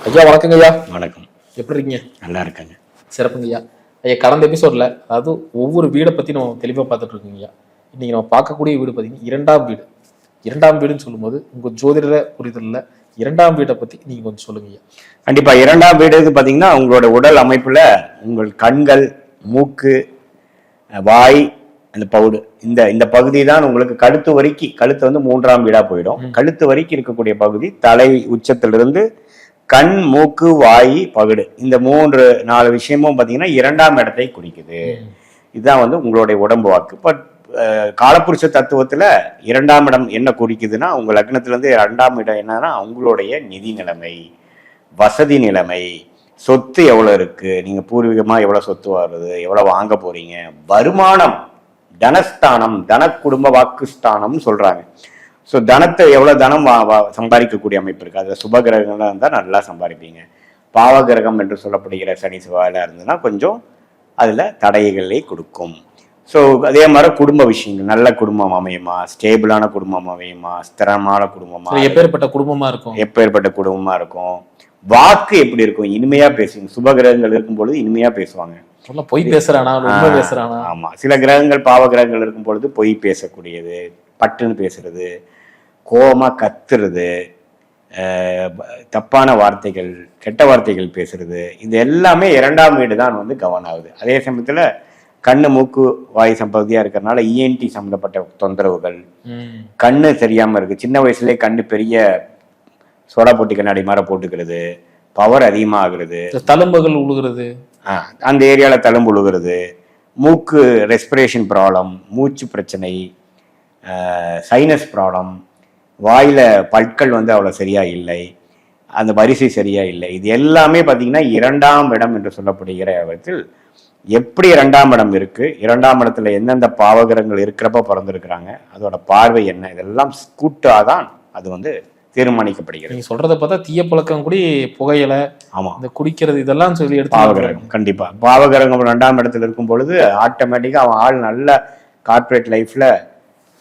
ஐயா வணக்கங்க ஐயா. வணக்கம். எப்படி இருக்கீங்க? நல்லா இருக்காங்க. சிறப்புங்க ஐயா. ஐயா கடந்த எபிசோட்ல அதாவது ஒவ்வொரு வீடை பத்தி நம்ம தெளிவா பார்த்துட்டு இருக்கோங்க ஐயா. இன்னைக்கு நம்ம பார்க்கக்கூடிய வீடு பார்த்தீங்கன்னா இரண்டாம் வீடு. இரண்டாம் வீடுன்னு சொல்லும்போது உங்க ஜோதிட புரிதல்ல இரண்டாம் வீட்டை பத்தி நீங்க கொஞ்சம் சொல்லுங்க ஐயா. கண்டிப்பா. இரண்டாம் வீடு பாத்தீங்கன்னா உங்களோட உடல் அமைப்புல உங்கள் கண்கள், மூக்கு, வாய், அந்த பவுடு, இந்த பகுதி தான் உங்களுக்கு கழுத்து வரைக்கும். கழுத்து வந்து மூன்றாம் வீடா போயிடும். கழுத்து வரைக்கும் இருக்கக்கூடிய பகுதி தலை உச்சத்திலிருந்து கண், மூக்கு, வாய், பகுடு, இந்த 3-4 விஷயமும் பாத்தீங்கன்னா இரண்டாம் இடத்தை குறிக்குது. இதுதான் வந்து உங்களுடைய உடம்பு வாக்கு. பட் காலப்புருஷ தத்துவத்துல இரண்டாம் இடம் என்ன குறிக்குதுன்னா, உங்க லக்னத்துல இருந்து இரண்டாம் இடம் என்னன்னா உங்களுடைய நிதி நிலைமை, வசதி நிலைமை, சொத்து எவ்வளவு இருக்கு, நீங்க பூர்வீகமா எவ்வளவு சொத்து வருது, எவ்வளவு வாங்க போறீங்க, வருமானம், தனஸ்தானம், தன குடும்ப வாக்குஸ்தானம்னு சொல்றாங்க. ஸோ தனத்தை எவ்வளவு தனம் சம்பாதிக்கக்கூடிய அமைப்பு இருக்கு. அதுல சுப கிரகங்கள்லாம் இருந்தால் நல்லா சம்பாதிப்பீங்க. பாவ கிரகம் என்று சொல்லப்படுகிற சனி செவ்வாயில இருந்ததுன்னா கொஞ்சம் அதுல தடைகளை கொடுக்கும். ஸோ அதே மாதிரி குடும்ப விஷயங்கள், நல்ல குடும்பம் அமையுமா, ஸ்டேபிளான குடும்பம் அமையுமா, ஸ்திரமான குடும்பமா, எப்பேற்பட்ட குடும்பமா இருக்கும், எப்பேற்பட்ட குடும்பமா இருக்கும், வாக்கு எப்படி இருக்கும், இனிமையா பேசுவீங்க. சுப கிரகங்கள் இருக்கும் பொழுது இனிமையா பேசுவாங்க. பொய் பேசுறானா, உண்மை பேசுறானா. ஆமா, சில கிரகங்கள் பாவ கிரகங்கள் இருக்கும் பொழுது பொய் பேசக்கூடியது, பட்டுன்னு பேசுறது, கோபமா கத்துறது, தப்பான வார்த்தைகள், கெட்ட வார்த்தைகள் பேசுறது, இது எல்லாமே இரண்டாம் வீடு தான் வந்து கவனம் ஆகுது. அதே சமயத்துல கண்ணு, மூக்கு, வாய் சம்பந்தியா இருக்கிறதுனால இஎன்டி சம்பந்தப்பட்ட தொந்தரவுகள், கண்ணு தெரியாம இருக்கு, சின்ன வயசுலயே கண்ணு பெரிய சோடா போட்டி கண்ணாடி மாதிரி போட்டுக்கிறது, பவர் அதிகமாகிறது, தழும்புகள் உழுகிறது, அந்த ஏரியால தழும்பு உழுகிறது, மூக்கு ரெஸ்பிரேஷன் ப்ராப்ளம், மூச்சு பிரச்சனை, சைனஸ் ப்ராப்ளம், வாயில பற்கள் வந்து அவ்வளவு சரியா இல்லை, அந்த வரிசை சரியா இல்லை, இது எல்லாமே பார்த்தீங்கன்னா இரண்டாம் இடம் என்று சொல்லப்படுகிற இடத்தில் எப்படி இரண்டாம் இடம் இருக்கு, இரண்டாம் இடத்துல எந்தெந்த பாவகிரகங்கள் இருக்கிறப்ப பிறந்திருக்கிறாங்க, அதோட பார்வை என்ன, இதெல்லாம் கூட்டாதான் அது வந்து தீர்மானிக்கப்படுகிறது. நீங்க சொல்றதை பார்த்தா தீய பழக்கம் கூட, புகையில, ஆமா, இந்த குடிக்கிறது, இதெல்லாம் சொல்லி எடுத்து பாவகிரகம். கண்டிப்பா பாவகிரகம் இரண்டாம் இடத்துல இருக்கும் பொழுது ஆட்டோமேட்டிக்கா அவன் ஆள் நல்ல கார்பரேட் லைஃப்ல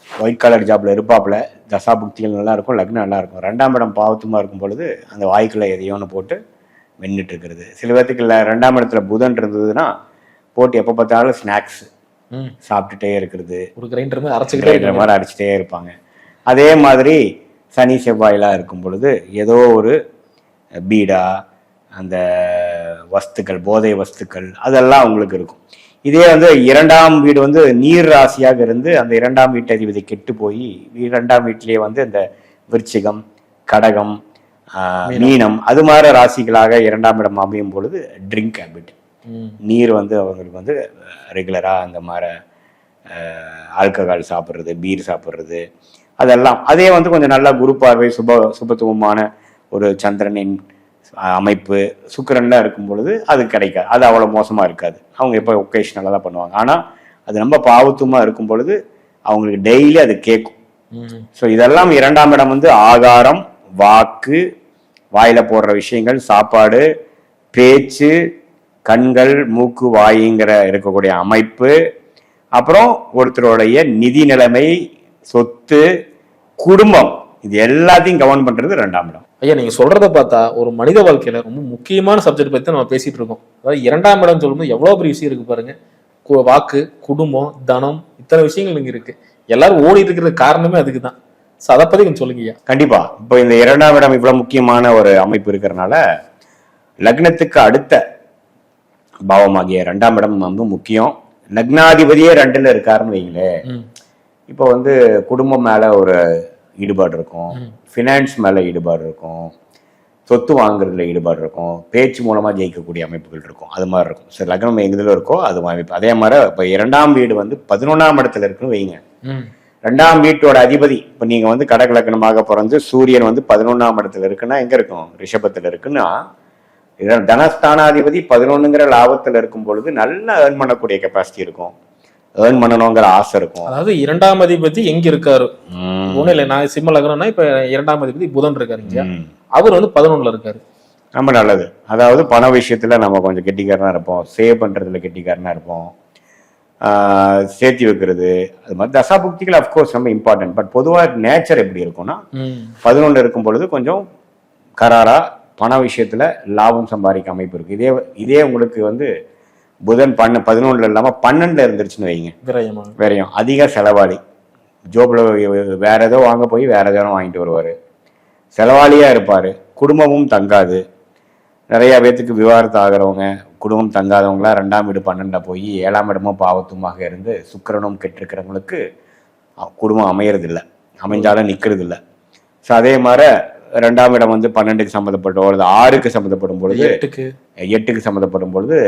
ஒயிட் கலர் ஜாப்ல இருப்பாப்புல, தசா புக்திகள் நல்லா இருக்கும், லக்னம் நல்லா இருக்கும். ரெண்டாம் இடம் பாவத்துமா இருக்கும் பொழுது அந்த வாய்க்குள்ள எதையோன்னு போட்டு வென்னுட்டு இருக்கிறது. சில பேர்த்துக்கு இல்லை ரெண்டாம் இடத்துல புதன் இருந்ததுன்னா போட்டு எப்போ பார்த்தாலும் ஸ்நாக்ஸ் சாப்பிட்டுட்டே இருக்கிறது, ஒரு கிரைண்டர் மாதிரி அரைச்சிட்டே இருப்பாங்க. அதே மாதிரி சனி செவ்வாயெல்லாம் இருக்கும் பொழுது ஏதோ ஒரு பீடா, அந்த வஸ்துக்கள், போதை வஸ்துக்கள், அதெல்லாம் உங்களுக்கு இருக்கும். இதே வந்து இரண்டாம் வீடு வந்து நீர் ராசியாக இருந்து அந்த இரண்டாம் வீட்டு அதிபதி கெட்டு போய் இரண்டாம் வீட்டிலேயே வந்து இந்த விருச்சிகம், கடகம், மீனம், அது மாதிரி ராசிகளாக இரண்டாம் இடம் அமையும் பொழுது ட்ரிங்க் ஹேபிட், நீர் வந்து அவங்களுக்கு வந்து ரெகுலரா அந்த மாதிரி ஆல்கஹால் சாப்பிட்றது, பீர் சாப்பிட்றது, அதெல்லாம். அதே வந்து கொஞ்சம் நல்லா குரு பார்வை, சுபத்துவமான ஒரு சந்திரனின் அமைப்பு, சுக்கிரன்ல இருக்கும் பொழுது அது கிடைக்காது, அது அவ்வளோ மோசமாக இருக்காது. அவங்க எப்போ ஒகேஷனலாக தான் பண்ணுவாங்க. ஆனால் அது ரொம்ப பாவத்துவமாக இருக்கும் பொழுது அவங்களுக்கு டெய்லி அது கேட்கும். ஸோ இதெல்லாம் இரண்டாம் இடம் வந்து ஆகாரம், வாக்கு, வாயில போடுற விஷயங்கள், சாப்பாடு, பேச்சு, கண்கள், மூக்கு, வாய்ங்கிற இருக்கக்கூடிய அமைப்பு, அப்புறம் ஒருத்தருடைய நிதி நிலைமை, சொத்து, குடும்பம், இது எல்லாத்தையும் கவனம் பண்றது இரண்டாம் இடம். ஐயா நீங்க சொல்றத பார்த்தா ஒரு மனித வாழ்க்கையில ரொம்ப முக்கியமான சப்ஜெக்ட் பத்தி நம்ம பேசிட்டு இருக்கோம். அதாவது இரண்டாம் இடம் சொல்லும்போது எவ்வளவு பெரிய விஷயம் இருக்கு பாருங்க. வாக்கு, குடும்பம், தனம், இத்தனை விஷயங்கள் இங்க இருக்கு. எல்லாரும் ஓடிட்டு இருக்கிறது காரணமே அதுக்குதான். அதை பத்தி கொஞ்சம் சொல்லுங்க ஐயா. கண்டிப்பா. இப்போ இந்த இரண்டாம் இடம் இவ்வளவு முக்கியமான ஒரு அமைப்பு இருக்கிறதுனால லக்னத்துக்கு அடுத்த பாவமாகிய இரண்டாம் இடம் வந்து முக்கியம். லக்னாதிபதியே 2ல இருக்காருன்னு வைங்களே, இப்போ வந்து குடும்பம் மேல ஒரு ஈடுபாடு இருக்கும், ஃபினான்ஸ் மேல ஈடுபாடு இருக்கும், சொத்து வாங்குறதுல ஈடுபாடு இருக்கும், பேச்சு மூலமா ஜெயிக்கக்கூடிய அமைப்புகள் இருக்கும், அது மாதிரி இருக்கும். சரி, லக்னம் எங்குதுல இருக்கோ அது அமைப்பு. அதே மாதிரி இப்போ இரண்டாம் வீடு வந்து 11ஆம் இடத்துல இருக்குன்னு வைங்க. ரெண்டாம் வீட்டோட அதிபதி, இப்போ நீங்க வந்து கடக லக்னமாக பிறந்து சூரியன் வந்து 11ஆம் இடத்துல இருக்குன்னா எங்க இருக்கும், ரிஷபத்துல இருக்குன்னா, தனஸ்தானாதிபதி 11ங்கிற லாபத்துல இருக்கும் பொழுது நல்லா ஏர்ன் பண்ணக்கூடிய கெப்பாசிட்டி இருக்கும், ஏர்ன் பண்ணணுங்கிற ஆசை இருக்கும். அதாவது இரண்டாம் அதிபதி எங்க இருக்காரு, ஒண்ணு இல்லை, நான் சிம்ம லக்னம்னா இப்ப இரண்டாம் அதிபதி புதன் இருக்காரு, அவர் வந்து 11ல இருக்காரு. ரொம்ப நல்லது. அதாவது பண விஷயத்துல நம்ம கொஞ்சம் கெட்டிக்காரனா இருப்போம், சேவ் பண்றதுல கெட்டிக்காரனா இருப்போம், சேர்த்தி வைக்கிறது, அது மாதிரி தசாபுக்திகள் அப்கோர்ஸ் ரொம்ப இம்பார்ட்டன்ட். பட் பொதுவாக நேச்சர் எப்படி இருக்கும்னா 11 இருக்கும் பொழுது கொஞ்சம் கராரா பண விஷயத்துல லாபம் சம்பாதிக்க அமைப்பு இருக்கு. இதே உங்களுக்கு வந்து புதன் 11 இல்லாம 12 இருந்துருச்சுன்னு வைங்க, விரயம், அதிக செலவாளி, ஜோப்ல வேற ஏதோ வாங்க போய் வேற ஏதோ வாங்கிட்டு வருவாரு, செலவாளியா இருப்பாரு, குடும்பமும் தங்காது. நிறைய பேத்துக்கு விவாகரத்து ஆகிறவங்க, குடும்பம் தங்காதவங்களாம் 2ஆம் வீடு 12 போய் 7ஆம் இடமும் பாவத்துமாக இருந்து சுக்கிரனும் கெட்டிருக்கிறவங்களுக்கு குடும்பம் அமையறது இல்லை, அமைஞ்சாலும் நிக்கிறது இல்லை. ஸோ அதே மாதிரி 2ஆம் இடம் வந்து 12க்கு சம்மந்தப்பட்டோம், அல்லது 6க்கு சம்மந்தப்படும் பொழுது, 8க்கு சம்மந்தப்படும் பொழுது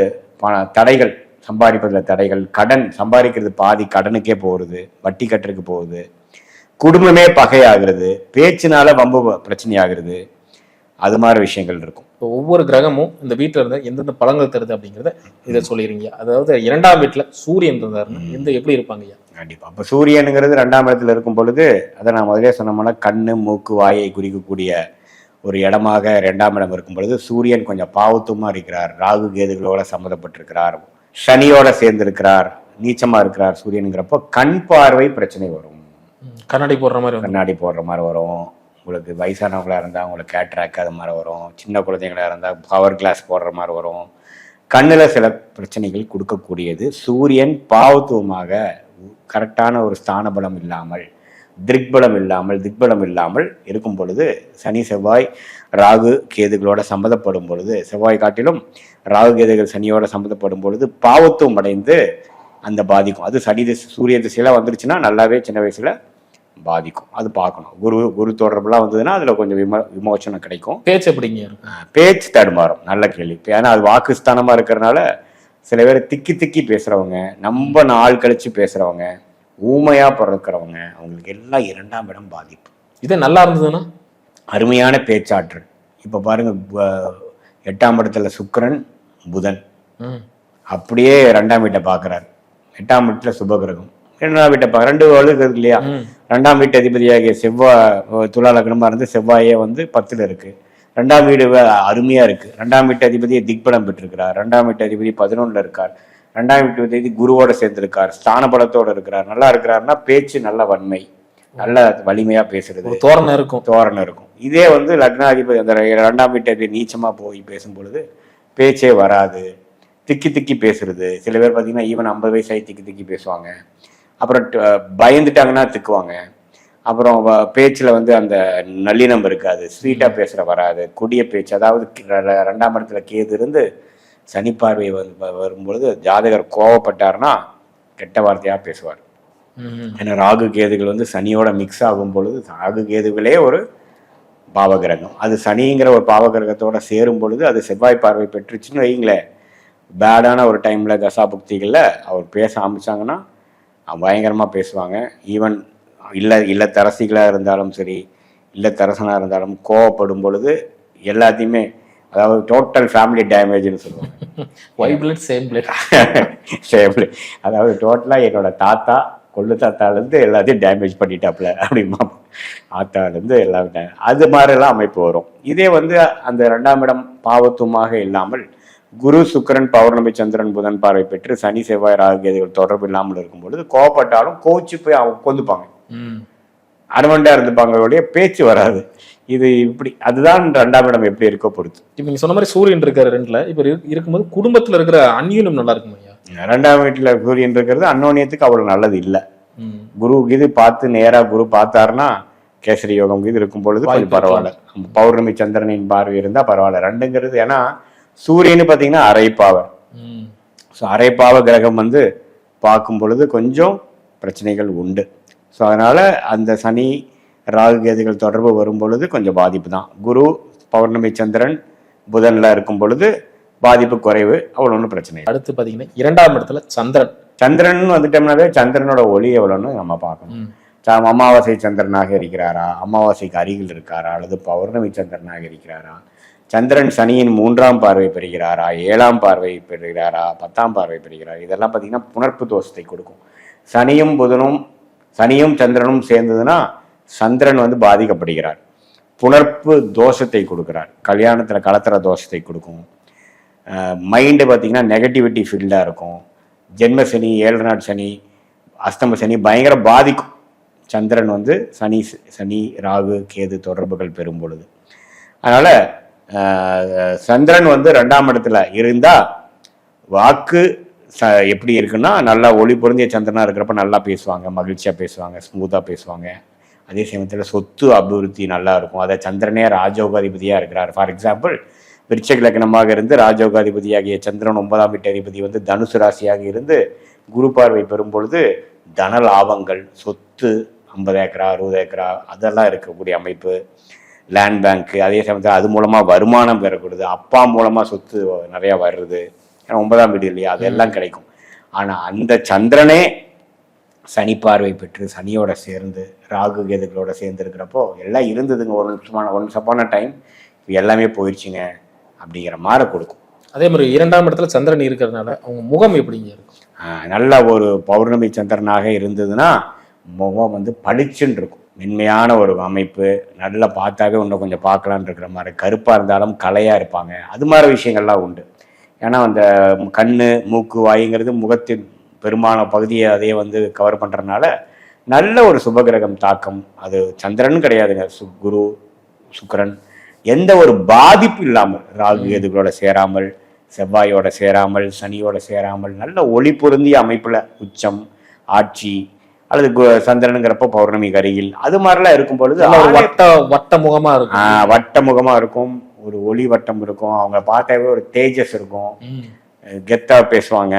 தடைகள், சம்பாதிப்பதில் தடைகள், கடன் சம்பாதிக்கிறது பாதி கடனுக்கே போகிறது, வட்டி கட்டுறதுக்கு போகுது, குடும்பமே பகையாகிறது, பேச்சினால வம்பு பிரச்சனை ஆகுறது, அது மாதிரி விஷயங்கள் இருக்கும். இப்போ ஒவ்வொரு கிரகமும் இந்த வீட்டில் இருந்தால் எந்தெந்த பலங்கள் தருது அப்படிங்கிறத இதை சொல்லிடுறீங்க. அதாவது 2ஆம் வீட்டில் சூரியன் இருந்தாருன்னா எப்படி இருப்பாங்க ஐயா? கண்டிப்பா. இப்போ சூரியனுங்கிறது 2ஆம் இடத்துல இருக்கும் பொழுது, அதை நான் முதலே சொன்னோம்னா கண்ணு மூக்கு வாயை குறிக்கக்கூடிய ஒரு இடமாக 2ஆம் இடம் இருக்கும் பொழுது சூரியன் கொஞ்சம் பாவத்துவமா இருக்கிறார், ராகு கேதுகளோட சம்மந்தப்பட்டிருக்கிறார், சனியோட சேர்ந்து இருக்கிறார், நீச்சமா இருக்கிறார் சூரியனுங்கிறப்போ கண் பார்வை பிரச்சனை வரும். கண்ணாடி போடுற மாதிரி வரும். உங்களுக்கு வயசானவங்களா இருந்தால் அவங்களுக்கு கேட்ராக் அது மாதிரி வரும். சின்ன குழந்தைங்களா இருந்தால் பவர் கிளாஸ் போடுற மாதிரி வரும். கண்ணில் சில பிரச்சனைகள் கொடுக்கக்கூடியது. சூரியன் பாவத்துவமாக கரெக்டான ஒரு ஸ்தான பலம் இல்லாமல், திக்பலம் இல்லாமல் இருக்கும் பொழுது, சனி செவ்வாய் ராகு கேதுகளோட சம்மந்தப்படும் பொழுது, செவ்வாய் காட்டிலும் ராகு கேதுகள் சனியோட சம்மந்தப்படும் பொழுது பாவத்துவம் அடைந்து அந்த பாதிக்கும். அது சனி சூரிய திசையில வந்துருச்சுன்னா நல்லாவே சின்ன வயசுல பாதிக்கும். அது பார்க்கணும். குரு தொடர்புலாம் வந்ததுன்னா அதுல கொஞ்சம் விமோச்சனம் கிடைக்கும். பேச்சு எப்படிங்க? பேச்சு தடுமாறும். நல்ல கேள்வி. ஏன்னா அது வாக்குஸ்தானமா இருக்கிறதுனால சில பேர் திக்கி பேசுறவங்க, நம்ம நாள் கழிச்சு பேசுறவங்க, ஊமையா பிறக்கிறவங்க, அவங்களுக்கு எல்லாம் 2ஆம் இடம் பாதிப்பு. இதே நல்லா இருந்ததுன்னா அருமையான பேச்சாற்றல். இப்ப பாருங்க, 8ஆம் இடத்துல சுக்கிரன் புதன் அப்படியே 2ஆம் வீட்டை பாக்குறாரு. 8ஆம் வீட்டுல சுபகிரகம் 2ஆம் வீட்டை 2 இருக்கு இல்லையா? 2ஆம் வீட்டு அதிபதியாகிய செவ்வாய் துலா லக்னமா இருந்து செவ்வாயே வந்து 10ல் இருக்கு. 2ஆம் வீடு அருமையா இருக்கு. 2ஆம் வீட்டு அதிபதியை திக்பலம் பெற்றிருக்கிறார். 2ஆம் வீட்டு அதிபதி 11ல் இருக்கார். 2ஆம் வீட்டு அதிபதி குருவோட சேர்ந்திருக்கார், ஸ்தான பலத்தோட இருக்கிறார். நல்லா இருக்கிறாருன்னா பேச்சு நல்ல வன்மை, நல்ல வலிமையா பேசுறது, தோரணை இருக்கும். இதே வந்து லக்னாதிபதி அந்த 2ஆம் வீட்டு அதிபதி நீச்சமா போய் பேசும் பொழுது பேச்சே வராது, திக்கி பேசுறது. சில பேர் பார்த்தீங்கன்னா ஈவன் 50 வயசாகி திக்கி பேசுவாங்க. அப்புறம் பயந்துட்டாங்கன்னா திக்குவாங்க. அப்புறம் பேச்சில் வந்து அந்த நல்லினம் இருக்காது, ஸ்வீட்டாக பேசுகிற வராது, கொடிய பேச்சு. அதாவது 2ஆம் இடத்துல கேது இருந்து சனி பார்வை வரும்பொழுது ஜாதகர் கோவப்பட்டார்னா கெட்ட வார்த்தையாக பேசுவார். ஏன்னா ராகு கேதுகள் வந்து சனியோட மிக்ஸ் ஆகும் பொழுது, ராகு கேதுகளே ஒரு பாவகிரகம், அது சனிங்கிற ஒரு பாவகிரகத்தோட சேரும் பொழுது அது செவ்வாய் பார்வை பெற்றுச்சுன்னு வைங்களேன், பேடான ஒரு டைமில் தசாபுக்திகளில் அவர் பேச ஆரம்பிச்சாங்கன்னா பயங்கரமாக பேசுவாங்க. ஈவன் இல்லத்தரசிகளாக இருந்தாலும் சரி, இல்லத்தரசனாக இருந்தாலும் கோவப்படும் பொழுது எல்லாத்தையுமே, அதாவது டோட்டல் ஃபேமிலி டேமேஜ்னு சொல்லுவாங்க. அதாவது டோட்டலாக என்னோட தாத்தா கொள்ளு தாத்தாலேருந்து எல்லாத்தையும் டேமேஜ் பண்ணிட்டாப்புல அப்படிமா, ஆத்தாலேருந்து எல்லாமே அது மாதிரிலாம் அமைப்பு வரும். இதே வந்து அந்த 2ஆம் இடம் பாவத்துவமாக இல்லாமல் குரு சுக்கிரன் பௌர்ணமி சந்திரன் புதன் பார்வை பெற்று சனி செவ்வாய் ராகு கேதுகள் தொடர்பு இல்லாமல் இருக்கும் பொழுது கோவப்பட்டாலும் கோச்சு போய் அவங்க கொந்துப்பாங்க, அனுவண்டா இருந்துப்பாங்க, பேச்சு வராது. இது இப்படி அதுதான் 2ஆம் இடம் எப்படி இருக்கோ பொறுத்து. இப்ப நீங்க சொன்ன மாதிரி சூரியன் இருக்காரு 2ல, இப்ப இருக்கும்போது குடும்பத்துல இருக்கிற அந்நியம் நல்லா இருக்கும் ஐயா. 2ஆம் வீட்டுல சூரியன் இருக்கிறது அந்யோன்யத்துக்கு அவ்வளவு நல்லது இல்லை. குரு இது பார்த்து நேரா குரு பார்த்தாருன்னா கேசரி யோகம் இது இருக்கும் பொழுது கொஞ்சம் பரவாயில்ல. பௌர்ணமி சந்திரனின் பார்வை இருந்தா பரவாயில்ல. 2ங்கிறது ஏன்னா சூரியன்னு பார்த்தீங்கன்னா அரைப்பாவர். ஸோ அரைப்பாவ கிரகம் வந்து பார்க்கும் பொழுது கொஞ்சம் பிரச்சனைகள் உண்டு. ஸோ அதனால அந்த சனி ராகு கேதுகள் தொடர்பு வரும் பொழுது கொஞ்சம் பாதிப்பு தான். குரு பௌர்ணமி சந்திரன் புதன்ல இருக்கும் பொழுது பாதிப்பு குறைவு, அவ்வளோ ஒன்றும் பிரச்சனை. அடுத்து பார்த்தீங்கன்னா 2ஆம் இடத்துல சந்திரன் வந்துட்டோம்னாவே சந்திரனோட ஒளி எவ்வளோன்னு நம்ம பார்க்கணும். அமாவாசை சந்திரனாக இருக்கிறாரா, அமாவாசைக்கு அருகில் இருக்காரா, அல்லது பௌர்ணமி சந்திரனாக இருக்கிறாரா, சந்திரன் சனியின் 3ஆம் பார்வை பெறுகிறாரா, 7ஆம் பார்வை பெறுகிறாரா, 10ஆம் பார்வை பெறுகிறாரா, இதெல்லாம் பார்த்தீங்கன்னா புணர்ப்பு தோஷத்தை கொடுக்கும். சனியும் சந்திரனும் சேர்ந்ததுன்னா சந்திரன் வந்து பாதிக்கப்படுகிறார், புணர்ப்பு தோஷத்தை கொடுக்கிறார், கல்யாணத்தில் கலத்துற தோஷத்தை கொடுக்கும். மைண்டு பார்த்தீங்கன்னா நெகட்டிவிட்டி ஃபீல்டாக இருக்கும். ஜென்ம சனி, 7 நாட் சனி, அஸ்தம சனி பயங்கர பாதிக்கும். சந்திரன் வந்து சனி ராகு கேது தொடர்புகள் பெறும் பொழுது. அதனால சந்திரன் வந்து 2ஆம் இடத்துல இருந்தா வாக்கு எப்படி இருக்குன்னா நல்லா ஒளி பொருந்திய சந்திரனா இருக்கிறப்ப நல்லா பேசுவாங்க, மகிழ்ச்சியா பேசுவாங்க, ஸ்மூத்தா பேசுவாங்க. அதே சமயத்தில் சொத்து அபிவிருத்தி நல்லா இருக்கும். அதை சந்திரனே ராஜயோகாதிபதியா இருக்கிறார். ஃபார் எக்ஸாம்பிள் விருச்சிக லக்னமாக இருந்து ராஜயோகாதிபதியாகிய சந்திரன் 9ஆம் வீட்டு அதிபதி வந்து தனுசு ராசியாக இருந்து குரு பார்வை பெறும் பொழுது தன லாபங்கள், சொத்து 50 ஏக்கரா 60 ஏக்கரா அதெல்லாம் இருக்கக்கூடிய அமைப்பு, லேண்ட் பேங்க்கு. அதே சமயத்தில் அது மூலமா வருமானம் பெறக்கூடாது, அப்பா மூலமா சொத்து நிறைய வருது, 9ஆம் வீடு இல்லையா, அதெல்லாம் கிடைக்கும். ஆனா அந்த சந்திரனே சனி பார்வை பெற்று சனியோட சேர்ந்து ராகு கேதுகளோட சேர்ந்து இருக்கிறப்போ எல்லாம் இருந்ததுங்க ஒன்ஸ் அப்பான டைம், எல்லாமே போயிடுச்சுங்க அப்படிங்கிற மாதிரி கொடுக்கும். அதே மாதிரி 2ஆம் இடத்துல சந்திரன் இருக்கிறதுனால அவங்க முகம் எப்படிங்க இருக்கும்? நல்ல ஒரு பௌர்ணமி சந்திரனாக இருந்ததுன்னா முகம் வந்து பளிச்சுன்னு இருக்கும், மென்மையான ஒரு அமைப்பு, நல்லா பார்த்தாவே இன்னும் கொஞ்சம் பார்க்கலான் இருக்கிற மாதிரி. கருப்பாக இருந்தாலும் கலையாக இருப்பாங்க, அது மாதிரி விஷயங்கள்லாம் உண்டு. ஏன்னா அந்த கண்ணு மூக்கு வாய்ங்கிறது முகத்தின் பெருமான பகுதியை அதே வந்து கவர் பண்ணுறதுனால நல்ல ஒரு சுபகிரகம் தாக்கம். அது சந்திரன் கிடையாதுங்க, குரு சுக்கிரன் எந்த ஒரு பாதிப்பு இல்லாமல், ராகு கேதுகளோட சேராமல், செவ்வாயோட சேராமல், சனியோட சேராமல் நல்ல ஒளி பொருந்திய அமைப்புல உச்சம் ஆட்சி அல்லது சந்திரனுங்கிறப்ப பௌர்ணமி கரையில் அது மாதிரிலாம் இருக்கும் பொழுது வட்ட முகமா இருக்கும். வட்ட முகமா இருக்கும், ஒரு ஒளி வட்டம் இருக்கும், அவங்க பார்த்தாவே ஒரு தேஜஸ் இருக்கும், கெத்தா பேசுவாங்க,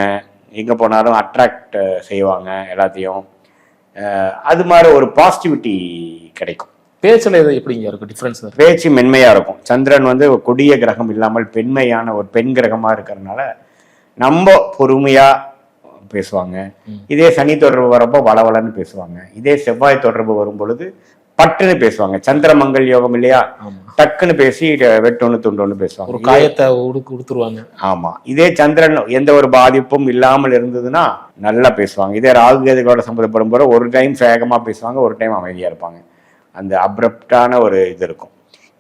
எங்க போனாலும் அட்ராக்ட் செய்வாங்க எல்லாத்தையும். அது மாதிரி ஒரு பாசிட்டிவிட்டி கிடைக்கும். பேச்சுல எப்படிங்க இருக்கும் டிஃபரன்ஸ்? பேச்சு மென்மையா இருக்கும். சந்திரன் வந்து கொடிய கிரகம் இல்லாமல் பெண்மையான ஒரு பெண் கிரகமா இருக்கிறதுனால நம்ம பொறுமையா பேசுவாங்க. இதே சனி தொடர்பு வரப்போ வளவலன்னு பேசுவாங்க. இதே செவ்வாய் தொடர்பு வரும் பொழுது பட்டுன்னு பேசுவாங்க. சந்திர மங்கள் யோகம் இல்லையா, டக்குன்னு பேசி வெட்டொன்னு துண்டொன்னு பேசுவாங்க, ஒரு காயத்தை கொடுத்துருவாங்க. ஆமா. இதே சந்திரன் எந்த ஒரு பாதிப்பும் இல்லாமல் இருந்ததுன்னா நல்லா பேசுவாங்க. இதே ராகு கேதுகளோட சம்மந்தப்படும் போது ஒரு டைம் வேகமா பேசுவாங்க, ஒரு டைம் அமைதியா இருப்பாங்க. அந்த அப்ரப்டான ஒரு இது இருக்கும்.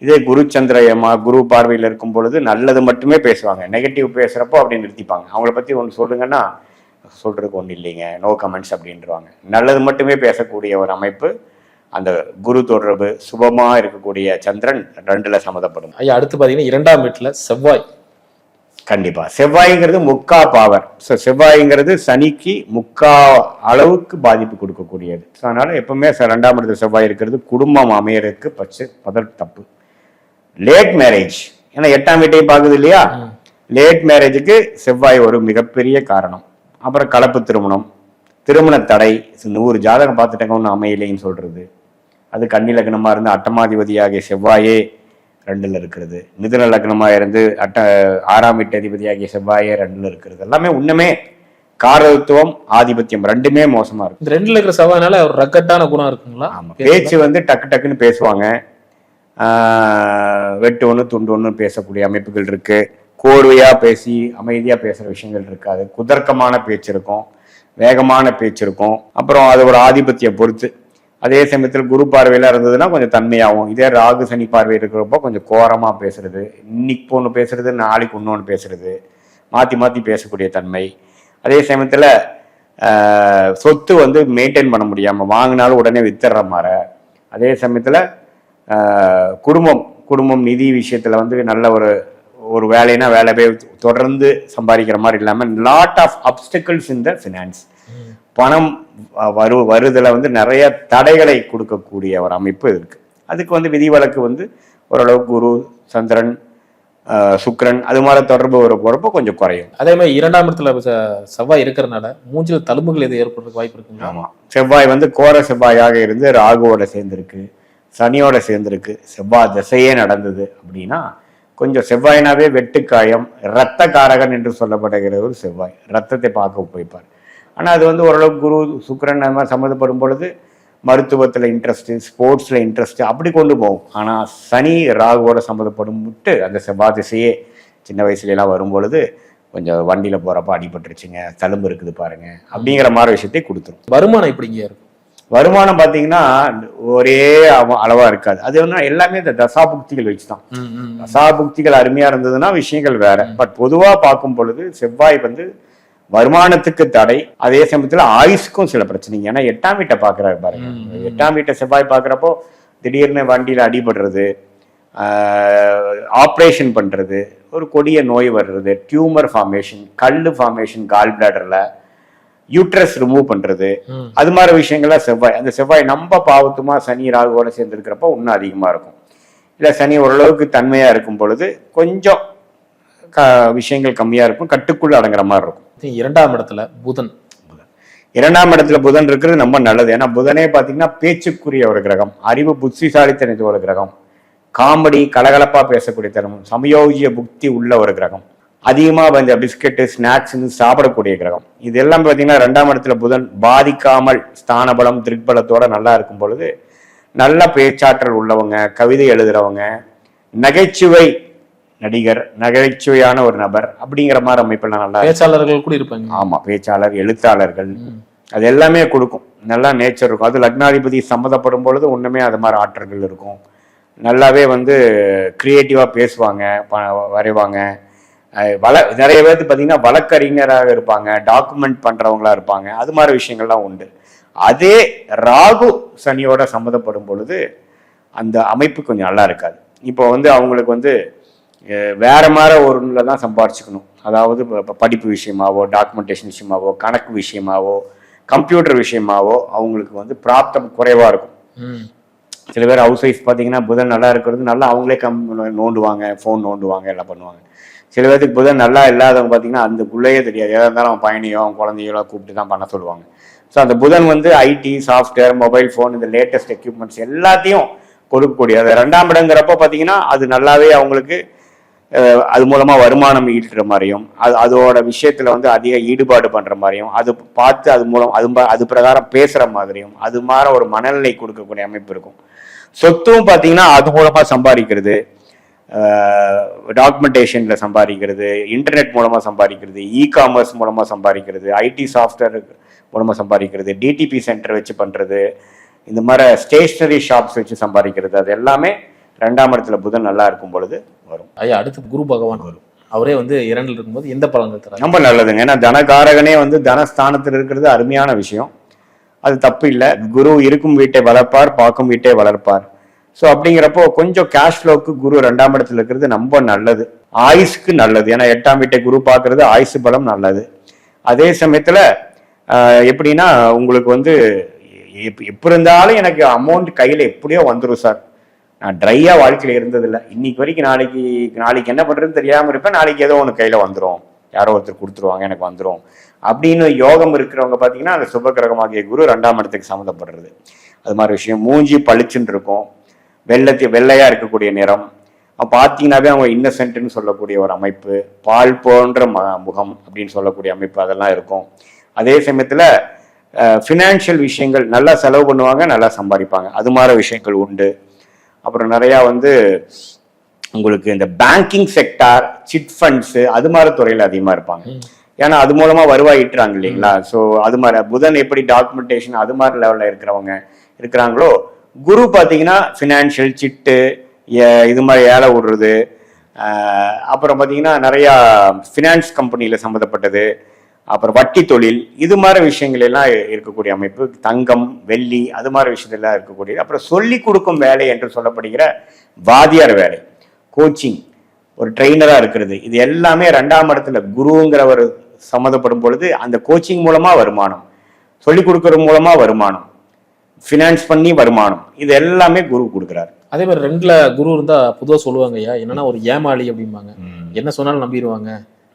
இதே குரு சந்திரயமா குரு பார்வையில் இருக்கும் பொழுது நல்லது மட்டுமே பேசுவாங்க, நெகட்டிவ் பேசுறப்போ அப்படி நிறுத்திப்பாங்க. அவங்கள பத்தி ஒன்று சொல்லுங்கன்னா சொல்றதுக்கு ஒன்றும் இல்லைங்க, நோ கமெண்ட்ஸ் அப்படின்றவாங்க. நல்லது மட்டுமே பேசக்கூடிய ஒரு அமைப்பு அந்த குரு தொடர்பு சுபமா இருக்கக்கூடிய சந்திரன் 2ல சம்மந்தப்படும். ஐயா அடுத்து பாத்தீங்கன்னா 2ஆம் வீட்டுல செவ்வாய். கண்டிப்பா செவ்வாய்ங்கிறது முக்கா பாவர். செவ்வாய்ங்கிறது சனிக்கு முக்கா அளவுக்கு பாதிப்பு கொடுக்கக்கூடியது. அதனால எப்பவுமே 2ஆம் இடத்துல செவ்வாய் இருக்கிறது குடும்பம் அமையறதுக்கு முதல் தப்பு. லேட் மேரேஜ், ஏன்னா 8ஆம் வீட்டையும் பார்க்குது இல்லையா, லேட் மேரேஜுக்கு செவ்வாய் ஒரு மிகப்பெரிய காரணம். அப்புறம் கலப்பு திருமணம், திருமண தடை, 100 ஜாதகம் பார்த்துட்டங்க ஒன்றும் அமையலைன்னு சொல்றது. அது கன்னி லக்னமா இருந்து அட்டமாதிபதியாகிய செவ்வாயே 2ல் இருக்கிறது, மிதுன லக்னமா இருந்து 6ஆம் வீட்டு அதிபதியாகிய செவ்வாயே 2ல் இருக்கிறது. எல்லாமே உண்மையே காரத்துவம் ஆதிபத்தியம் 2மே மோசமா இருக்கு. இந்த 2ல இருக்கிற செவ்வாய்னால ஒரு ரக்கட்டான குணம் இருக்குங்களா? ஆமா, பேச்சு வந்து டக்கு டக்குன்னு பேசுவாங்க, வெட்டு ஒன்று துண்டு ஒன்று பேசக்கூடிய அமைப்புகள் இருக்கு. கோர்வையா பேசி அமைதியா பேசுற விஷயங்கள் இருக்காது. குதர்க்கமான பேச்சு இருக்கும், வேகமான பேச்சு இருக்கும். அப்புறம் அது ஒரு ஆதிபத்திய பொறுத்து. அதே சமயத்தில் குரு பார்வையில இருந்ததுன்னா கொஞ்சம் தன்மையாகும். இதே ராகு சனி பார்வை இருக்கிறப்போ கொஞ்சம் கோரமா பேசுறது, இன்னைக்கு ஒன்று பேசுறது நாளைக்கு இன்னொன்று பேசுறது, மாத்தி மாத்தி பேசக்கூடிய தன்மை. அதே சமயத்துல சொத்து வந்து மெயின்டைன் பண்ண முடியாம வாங்கினாலும் உடனே வித்துற மாதிரி. அதே சமயத்துல குடும்பம் நிதி விஷயத்துல வந்து நல்ல ஒரு வேலைன்னா வேலையை தொடர்ந்து சம்பாதிக்கிற மாதிரி இல்லாமல் lot of obstacles in the finance, பணம் வருதுல வந்து நிறைய தடைகளை கொடுக்கக்கூடிய ஒரு அமைப்பு இருக்கு. அதுக்கு வந்து விதிவிலக்கு வந்து ஓரளவுக்கு குரு சந்திரன் சுக்கிரன் அது மாதிரி தொடர்பு போறப்போ கொஞ்சம் குறையும். அதே மாதிரி 2ஆம் இடத்துல செவ்வாய் இருக்கிறதுனால மூஞ்சில் தழும்புகள் எது ஏற்படுறதுக்கு வாய்ப்பு இருக்குங்க? ஆமா, செவ்வாய் வந்து கோர செவ்வாயாக இருந்து ராகுவோட சேர்ந்திருக்கு, சனியோட சேர்ந்திருக்கு, செவ்வாய் திசையே நடந்தது அப்படின்னா கொஞ்சம் செவ்வாயினாவே வெட்டுக்காயம், இரத்த காரகன் என்று சொல்லப்படுகிற ஒரு செவ்வாய் ரத்தத்தை பார்க்க போய்ப்பார். ஆனால் அது வந்து ஓரளவுக்கு குரு சுக்கிரன் அந்த மாதிரி சம்மந்தப்படும் பொழுது மருத்துவத்தில் இன்ட்ரெஸ்ட்டு, ஸ்போர்ட்ஸில் இன்ட்ரெஸ்ட்டு அப்படி கொண்டு போகும். ஆனால் சனி ராகுவோட சம்மந்தப்படும் விட்டு அந்த செவ்வாய் திசையே சின்ன வயசுலாம் வரும் பொழுது கொஞ்சம் வண்டியில் போகிறப்ப அடிபட்டுருச்சுங்க, தழும்பு இருக்குது பாருங்க அப்படிங்கிற மாதிரி விஷயத்தை கொடுத்துரும். வருமானம் எப்படிங்க இருக்கும்? வருமானம் பார்த்தீங்கன்னா ஒரே அளவாக இருக்காது. அது வந்து எல்லாமே இந்த தசாபுக்திகள் வச்சு தான். தசாபுக்திகள் அருமையாக இருந்ததுன்னா விஷயங்கள் வேற. பட் பொதுவாக பார்க்கும் பொழுது செவ்வாய் வந்து வருமானத்துக்கு தடை, அதே சமயத்துல ஆயுஷ்க்கும் சில பிரச்சனைங்க. ஏன்னா 8ஆம் வீட்டை பாக்குறாரு பாருங்க. 8ஆம் வீட்டை செவ்வாய் பாக்குறப்போ திடீர்னு வண்டியில அடிபடுறது, ஆப்ரேஷன் பண்ணுறது, ஒரு கொடிய நோய் வர்றது, டியூமர் ஃபார்மேஷன், கல் ஃபார்மேஷன் கால் பிளாடரில், யூட்ரஸ் ரிமூவ் பண்ணுறது, அது மாதிரி விஷயங்கள்லாம் செவ்வாய். அந்த செவ்வாய் நம்ம பாவத்துமா சனி ராகுவோட சேர்ந்துருக்கிறப்ப இன்னும் அதிகமாக இருக்கும். இல்லை சனி ஓரளவுக்கு தன்மையாக இருக்கும் பொழுது கொஞ்சம் விஷயங்கள் கம்மியாக இருக்கும், கட்டுக்குள்ள அடங்குற மாதிரி இருக்கும். 2ஆம் இடத்துல புதன். 2ஆம் இடத்துல புதன் இருக்கிறது ரொம்ப நல்லது. ஏன்னா புதனே பார்த்தீங்கன்னா பேச்சுக்குரிய ஒரு கிரகம், அறிவு புத்திசாலித்தனது ஒரு கிரகம், காமெடி கலகலப்பா பேசக்கூடிய தரும், சமயோஜிய புக்தி உள்ள ஒரு கிரகம், அதிகமாக இந்த பிஸ்கெட்டு ஸ்நாக்ஸ்ன்னு சாப்பிடக்கூடிய கிரகம். இது எல்லாம் பார்த்தீங்கன்னா 2ஆம் இடத்துல புதன் பாதிக்காமல் ஸ்தானபலம் திருப்பலத்தோட நல்லா இருக்கும் பொழுது நல்ல பேச்சாற்றல் உள்ளவங்க, கவிதை எழுதுறவங்க, நகைச்சுவை நடிகர், நகைச்சுவையான ஒரு நபர் அப்படிங்கிற மாதிரி அமைப்பெல்லாம் நல்லா பேச்சாளர்கள் கூட இருப்பாங்க. ஆமா, பேச்சாளர், எழுத்தாளர்கள், அது எல்லாமே கொடுக்கும். நல்லா நேச்சர் இருக்கும். அது லக்னாதிபதி சம்மந்தப்படும் பொழுது ஒண்ணுமே அது மாதிரி ஆற்றல்கள் இருக்கும். நல்லாவே கிரியேட்டிவா பேசுவாங்க, வரைவாங்க. நிறைய பேருக்கு பார்த்தீங்கன்னா வழக்கறிஞராக இருப்பாங்க, டாக்குமெண்ட் பண்றவங்களா இருப்பாங்க. அது மாதிரி விஷயங்கள்லாம் உண்டு. அதே ராகு சனியோட சம்மந்தப்படும் பொழுது அந்த அமைப்பு கொஞ்சம் நல்லா இருக்காது. இப்போ அவங்களுக்கு வேற மாதிரி ஒருல தான் சம்பாரிச்சுக்கணும். அதாவது படிப்பு விஷயமாவோ, டாக்குமெண்டேஷன் விஷயமாவோ, கணக்கு விஷயமாவோ, கம்ப்யூட்டர் விஷயமாவோ அவங்களுக்கு பிராப்தம் குறைவா இருக்கும். சில பேர் ஹவுஸ் ஒய்ஃப் பார்த்தீங்கன்னா புதன் நல்லா இருக்கிறது நல்லா அவங்களே நோண்டுவாங்க, ஃபோன் நோண்டுவாங்க, எல்லாம் பண்ணுவாங்க. சில பேருக்கு புதன் நல்லா இல்லாதவங்க பார்த்தீங்கன்னா அதுக்குள்ளேயே தெரியாது. எதாக இருந்தாலும் அவன் பையனையோ அவன் குழந்தையோ கூப்பிட்டு தான் பண்ண சொல்லுவாங்க. ஸோ அந்த புதன் ஐடி, சாஃப்ட்வேர், மொபைல் ஃபோன், இந்த லேட்டஸ்ட் எக்யூப்மெண்ட்ஸ் எல்லாத்தையும் கொடுக்கக்கூடிய அது 2ஆம் இடங்கிறப்ப பார்த்தீங்கன்னா அது நல்லாவே அவங்களுக்கு அது மூலமா வருமானம் ஈட்டுற மாதிரியும், அதோட விஷயத்துல அதிக ஈடுபாடு பண்ற மாதிரியும், அது பார்த்து அது மூலம் அது பிரகாரம் பேசுற மாதிரியும், அது மாதிரி ஒரு மனநிலை கொடுக்கக்கூடிய அமைப்பு இருக்கும். சொத்தும் பார்த்தீங்கன்னா அது மூலமா சம்பாதிக்கிறது, டாக்குமெண்டேஷன்ல சம்பாதிக்கிறது, இன்டர்நெட் மூலமா சம்பாதிக்கிறது, காமர்ஸ் மூலமா சம்பாதிக்கிறது, ஐடி சாஃப்ட்வேர் மூலமா சம்பாதிக்கிறது, டிடிபி சென்டர் வச்சு பண்றது, இந்த மாதிரி ஸ்டேஷனரி ஷாப்ஸ் வச்சு சம்பாதிக்கிறது, அது எல்லாமே 2ஆம் இடத்துல புதன் நல்லா இருக்கும் பொழுது வரும். ஐயா, அடுத்து குரு பகவான் வரும். அவரே 2ல் இருக்கும்போது எந்த பலன்கள் தராங்க? ரொம்ப நல்லதுங்க. ஏன்னா தனகாரகனே தனஸ்தானத்தில் இருக்கிறது அருமையான விஷயம், அது தப்பு இல்லை. குரு இருக்கும் வீட்டை வளர்ப்பார், பார்க்கும் வீட்டை வளர்ப்பார். ஸோ அப்படிங்கிறப்போ கொஞ்சம் கேஷ் ஃப்ளோக்கு குரு 2ஆம் இடத்துல இருக்கிறது ரொம்ப நல்லது, ஆயுஷ்க்கு நல்லது. ஏன்னா 8ஆம் வீட்டை குரு பார்க்கறது ஆயுசு பலம் நல்லது. அதே சமயத்துல எப்படின்னா உங்களுக்கு எப்ப இருந்தாலும் எனக்கு அமௌண்ட் கையில எப்படியோ வந்துடும் சார், நான் ட்ரையா வாழ்க்கையில இருந்ததில்லை, இன்னைக்கு வரைக்கும் நாளைக்கு என்ன பண்றதுன்னு தெரியாம இருப்பேன், நாளைக்கு ஏதோ ஒன்று கையில வந்துடும், யாரோ ஒருத்தர் கொடுத்துருவாங்க, எனக்கு வந்துடும் அப்படின்னு யோகம் இருக்கிறவங்க பார்த்தீங்கன்னா அந்த சுப கிரகமாகிய குரு 2ஆம் இடத்துக்கு சம்மந்தப்படுறது. அது மாதிரி விஷயம். மூஞ்சி பளிச்சுன்னு இருக்கும், வெள்ளையா இருக்கக்கூடிய நிறம், பார்த்தீங்கன்னாவே அவங்க இன்னசென்ட்னு சொல்லக்கூடிய ஒரு அமைப்பு, பால் போன்ற முகம் அப்படின்னு சொல்லக்கூடிய அமைப்பு, அதெல்லாம் இருக்கும். அதே சமயத்துல ஃபினான்ஷியல் விஷயங்கள் நல்லா செலவு பண்ணுவாங்க, நல்லா சம்பாதிப்பாங்க, அது மாதிரி விஷயங்கள் உண்டு. அப்புறம் நிறையா உங்களுக்கு இந்த பேங்கிங் செக்டார், சிட் ஃபண்ட்ஸு, அது மாதிரி துறையில் அதிகமாக இருப்பாங்க. ஏன்னா அது மூலமா வருவாய் ஈட்டுறாங்க இல்லைங்களா. ஸோ அது மாதிரி புதன் எப்படி டாக்குமெண்டேஷன் அது மாதிரி லெவலில் இருக்கிறவங்க இருக்கிறாங்களோ, குரு பார்த்தீங்கன்னா ஃபினான்ஷியல், சிட்டு, இது மாதிரி ஏழை விடுறது, அப்புறம் பார்த்தீங்கன்னா நிறையா ஃபினான்ஸ் கம்பெனியில் சம்மந்தப்பட்டது, அப்புறம் வட்டி தொழில், இது மாதிரி விஷயங்கள் எல்லாம் இருக்கக்கூடிய அமைப்பு, தங்கம், வெள்ளி, அது மாதிரி விஷயத்தெல்லாம் இருக்கக்கூடியது. அப்புறம் சொல்லி கொடுக்கும் வேலை என்று சொல்லப்படுகிற வாதியார் வேலை, கோச்சிங், ஒரு ட்ரெயினராக இருக்கிறது, இது எல்லாமே 2ஆம் இடத்துல குருங்கிறவர் சம்மந்தப்படும் பொழுது அந்த கோச்சிங் மூலமா வருமானம், சொல்லி கொடுக்கறது மூலமா வருமானம், ஃபினான்ஸ் பண்ணி வருமானம், இது எல்லாமே குரு கொடுக்குறாரு. அதே மாதிரி 2ல குரு இருந்தா பொதுவாக சொல்லுவாங்க ஐயா, என்னன்னா ஒரு ஏமாளி அப்படிம்பாங்க, என்ன சொன்னாலும் நம்பிடுவாங்க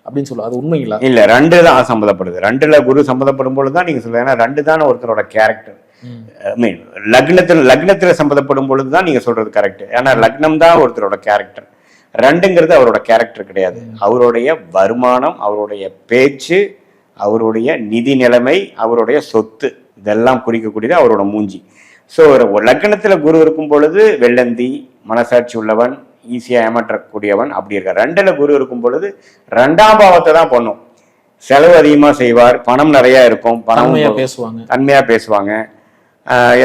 அப்படின்னு சொல்லுவாங்க. அது உண்மைங்களா? இல்ல, 2 தான் சம்மந்தப்படுது. 2ல குரு சம்மந்தப்படும் பொழுதுதான் நீங்க சொல்லுங்க. ஏன்னா 2 தானே ஒருத்தரோட கேரக்டர். மீன் லக்னத்துல சம்மந்தப்படும் பொழுதுதான் நீங்க சொல்றது கரெக்ட். ஏன்னா லக்னம் தான் ஒருத்தரோட கேரக்டர், 2ங்கிறது அவரோட கேரக்டர் கிடையாது. அவருடைய வருமானம், அவருடைய பேச்சு, அவருடைய நிதி நிலைமை, அவருடைய சொத்து, இதெல்லாம் குறிக்கக்கூடியது அவரோட மூஞ்சி. ஸோ ஒரு லக்னத்துல குரு இருக்கும் பொழுது வெள்ளந்தி, மனசாட்சி உள்ளவன், ஈஸியா ஏமாற்றக்கூடியவன் அப்படி இருக்கார். 2ல குரு இருக்கும் பொழுது 2ஆம் பாவத்தை தான் பண்ணும், செலவு அதிகமா செய்வார், பணம் நிறைய இருக்கும், தன்மையா பேசுவாங்க,